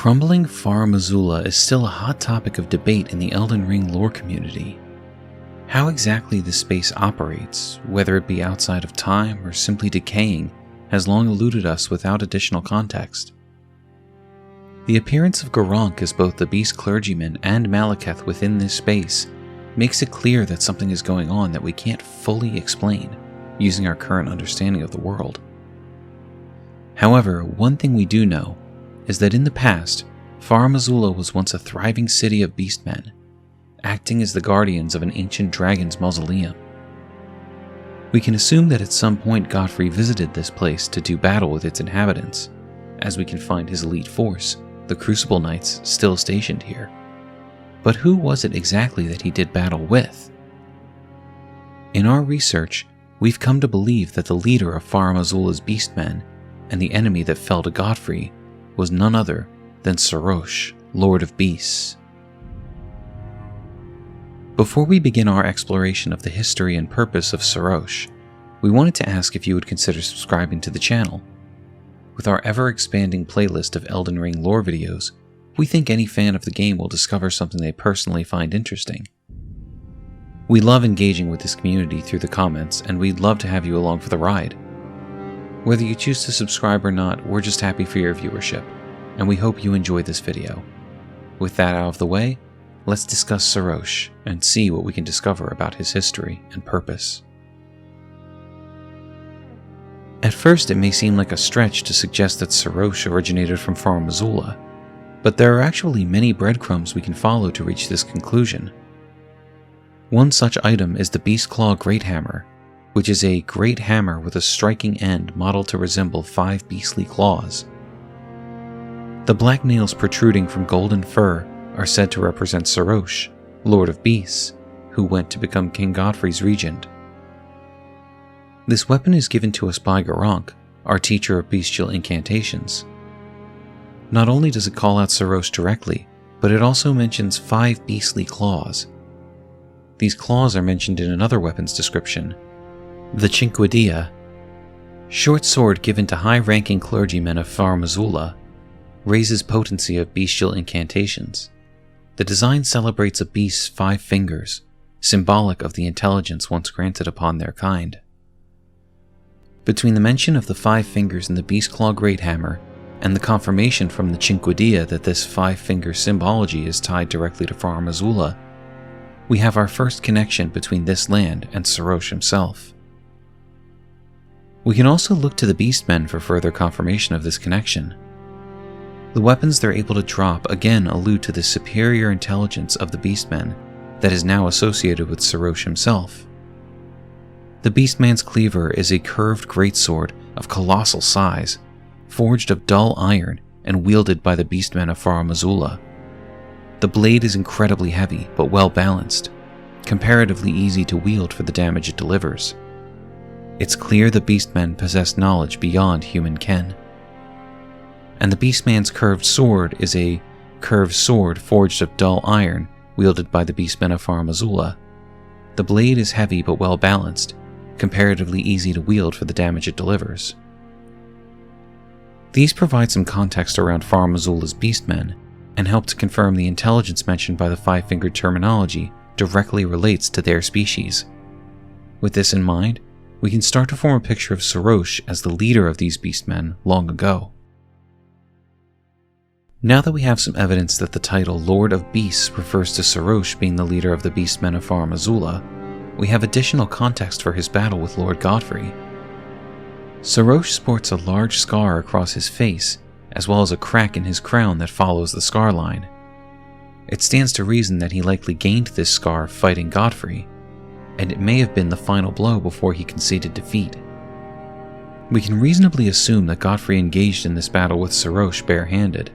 crumbling Farum Azula is still a hot topic of debate in the Elden Ring lore community. How exactly this space operates, whether it be outside of time or simply decaying, has long eluded us without additional context. The appearance of Gurranq as both the beast clergyman and Maliketh within this space makes it clear that something is going on that we can't fully explain using our current understanding of the world. However, one thing we do know is that in the past, Farum Azula was once a thriving city of beastmen, acting as the guardians of an ancient dragon's mausoleum. We can assume that at some point Godfrey visited this place to do battle with its inhabitants, as we can find his elite force, the Crucible Knights, still stationed here. But who was it exactly that he did battle with? In our research, we've come to believe that the leader of Farum Azula's beastmen and the enemy that fell to Godfrey was none other than Serosh, Lord of Beasts. Before we begin our exploration of the history and purpose of Serosh, we wanted to ask if you would consider subscribing to the channel. With our ever-expanding playlist of Elden Ring lore videos, we think any fan of the game will discover something they personally find interesting. We love engaging with this community through the comments, and we'd love to have you along for the ride. Whether you choose to subscribe or not, we're just happy for your viewership, and we hope you enjoy this video. With that out of the way, let's discuss Serosh and see what we can discover about his history and purpose. At first, it may seem like a stretch to suggest that Serosh originated from Farum Azula, but there are actually many breadcrumbs we can follow to reach this conclusion. One such item is the Beast Claw Great Hammer, which is a great hammer with a striking end modeled to resemble 5 beastly claws. The black nails protruding from golden fur are said to represent Serosh, Lord of Beasts, who went to become King Godfrey's regent. This weapon is given to us by Gurranq, our teacher of bestial incantations. Not only does it call out Serosh directly, but it also mentions 5 beastly claws. These claws are mentioned in another weapon's description, the Cinquedilla, short sword given to high-ranking clergymen of Farum Azula, raises potency of bestial incantations. The design celebrates a beast's 5 fingers, symbolic of the intelligence once granted upon their kind. Between the mention of the 5 fingers in the Beast Claw Great Hammer and the confirmation from the Cinquedilla that this 5-finger symbology is tied directly to Farum Azula, we have our first connection between this land and Serosh himself. We can also look to the Beastmen for further confirmation of this connection. The weapons they're able to drop again allude to the superior intelligence of the Beastmen that is now associated with Serosh himself. The Beastman's cleaver is a curved greatsword of colossal size, forged of dull iron and wielded by the Beastmen of Farum Azula. The blade is incredibly heavy but well balanced, comparatively easy to wield for the damage it delivers. It's clear the Beastmen possess knowledge beyond human ken. And the Beastman's curved sword is a curved sword forged of dull iron wielded by the Beastmen of Farum Azula. The blade is heavy but well balanced, comparatively easy to wield for the damage it delivers. These provide some context around Farum Azula's Beastmen and help to confirm the intelligence mentioned by the 5-fingered terminology directly relates to their species. With this in mind, we can start to form a picture of Serosh as the leader of these beastmen long ago. Now that we have some evidence that the title Lord of Beasts refers to Serosh being the leader of the beastmen of Farum Azula, we have additional context for his battle with Lord Godfrey. Serosh sports a large scar across his face, as well as a crack in his crown that follows the scar line. It stands to reason that he likely gained this scar fighting Godfrey, and it may have been the final blow before he conceded defeat. We can reasonably assume that Godfrey engaged in this battle with Serosh barehanded,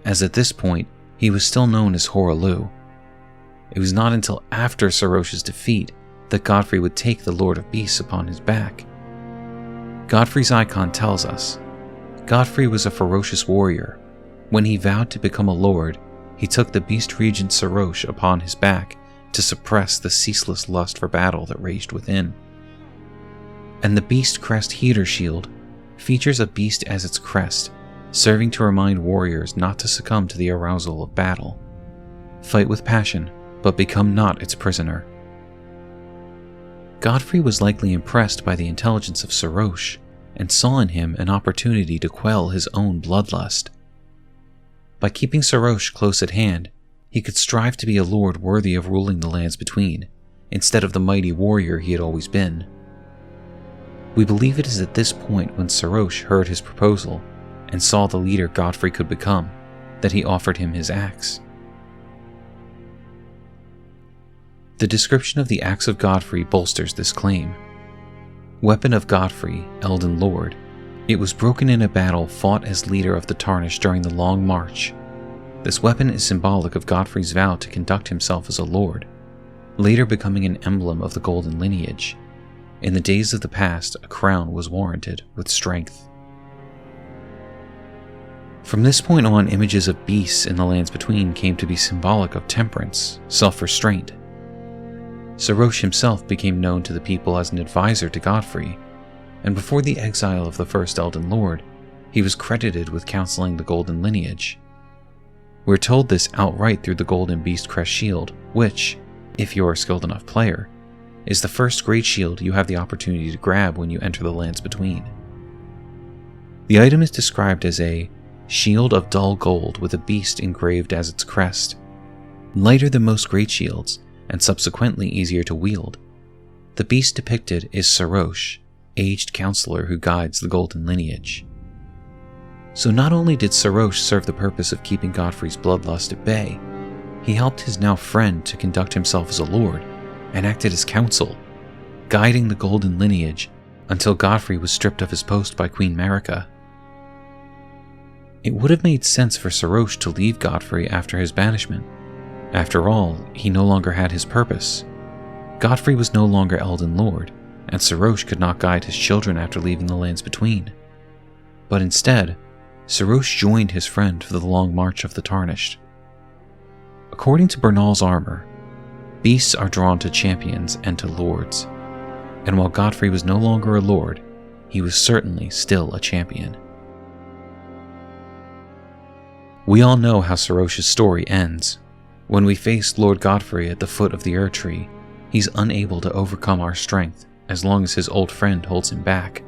as at this point he was still known as Hoarah. It was not until after Serosh's defeat that Godfrey would take the Lord of Beasts upon his back. Godfrey's icon tells us, Godfrey was a ferocious warrior. When he vowed to become a lord, he took the beast regent Serosh upon his back to suppress the ceaseless lust for battle that raged within. And the Beast Crest Heater Shield features a beast as its crest, serving to remind warriors not to succumb to the arousal of battle. Fight with passion, but become not its prisoner. Godfrey was likely impressed by the intelligence of Serosh and saw in him an opportunity to quell his own bloodlust. By keeping Serosh close at hand, he could strive to be a lord worthy of ruling the lands between, instead of the mighty warrior he had always been. We believe it is at this point when Serosh heard his proposal and saw the leader Godfrey could become, that he offered him his axe. The description of the axe of Godfrey bolsters this claim. Weapon of Godfrey, Elden Lord, it was broken in a battle fought as leader of the Tarnished during the Long March. This weapon is symbolic of Godfrey's vow to conduct himself as a lord, later becoming an emblem of the golden lineage. In the days of the past, a crown was warranted with strength. From this point on, images of beasts in the lands between came to be symbolic of temperance, self-restraint. Serosh himself became known to the people as an advisor to Godfrey, and before the exile of the first Elden Lord, he was credited with counseling the golden lineage. We're told this outright through the golden beast crest shield, which, if you're a skilled enough player, is the first great shield you have the opportunity to grab when you enter the lands between. The item is described as a shield of dull gold with a beast engraved as its crest, lighter than most great shields, and subsequently easier to wield. The beast depicted is Serosh, aged counselor who guides the golden lineage. So not only did Serosh serve the purpose of keeping Godfrey's bloodlust at bay, he helped his now friend to conduct himself as a lord, and acted as counsel, guiding the golden lineage until Godfrey was stripped of his post by Queen Marika. It would have made sense for Serosh to leave Godfrey after his banishment. After all, he no longer had his purpose. Godfrey was no longer Elden Lord, and Serosh could not guide his children after leaving the lands between. But instead, Serosh joined his friend for the long march of the Tarnished. According to Bernal's armor, beasts are drawn to champions and to lords, and while Godfrey was no longer a lord, he was certainly still a champion. We all know how Serosh's story ends. When we face Lord Godfrey at the foot of the Ur Tree, he's unable to overcome our strength as long as his old friend holds him back.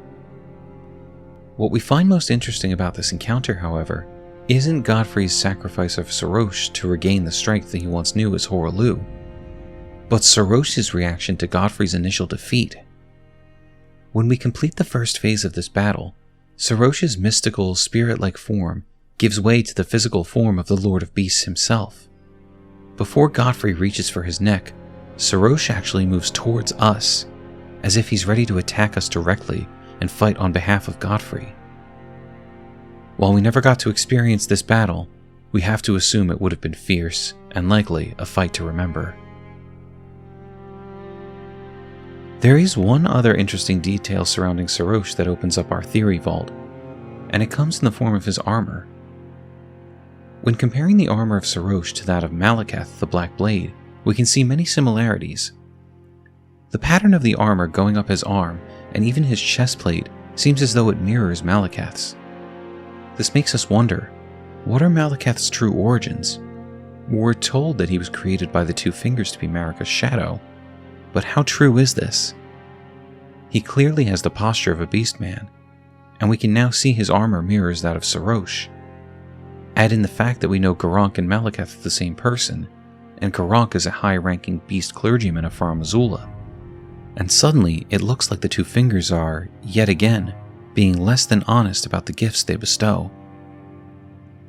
What we find most interesting about this encounter, however, isn't Godfrey's sacrifice of Serosh to regain the strength that he once knew as Hoarlu, but Serosh's reaction to Godfrey's initial defeat. When we complete the first phase of this battle, Serosh's mystical, spirit-like form gives way to the physical form of the Lord of Beasts himself. Before Godfrey reaches for his neck, Serosh actually moves towards us, as if he's ready to attack us directly and fight on behalf of Godfrey. While we never got to experience this battle, we have to assume it would have been fierce and likely a fight to remember. There is one other interesting detail surrounding Serosh that opens up our theory vault, and it comes in the form of his armor. When comparing the armor of Serosh to that of Maliketh, the Black Blade, we can see many similarities. The pattern of the armor going up his arm and even his chest plate seems as though it mirrors Maliketh's. This makes us wonder, what are Maliketh's true origins? We're told that he was created by the two fingers to be Marika's shadow, but how true is this? He clearly has the posture of a beastman, and we can now see his armor mirrors that of Serosh. Add in the fact that we know Gurranq and Maliketh are the same person, and Gurranq is a high-ranking beast clergyman of Farum Azula, and suddenly it looks like the two fingers are, yet again, being less than honest about the gifts they bestow.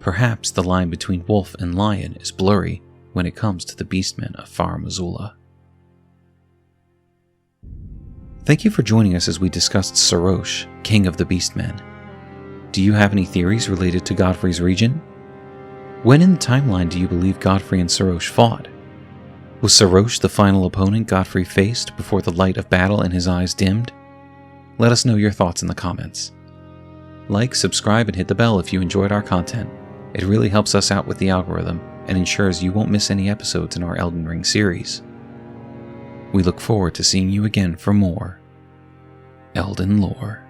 Perhaps the line between wolf and lion is blurry when it comes to the Beastmen of Farum Azula. Thank you for joining us as we discussed Serosh, King of the Beastmen. Do you have any theories related to Godfrey's Regent? When in the timeline do you believe Godfrey and Sarosh fought? Was Serosh the final opponent Godfrey faced before the light of battle in his eyes dimmed? Let us know your thoughts in the comments. Like, subscribe, and hit the bell if you enjoyed our content. It really helps us out with the algorithm and ensures you won't miss any episodes in our Elden Ring series. We look forward to seeing you again for more Elden Lore.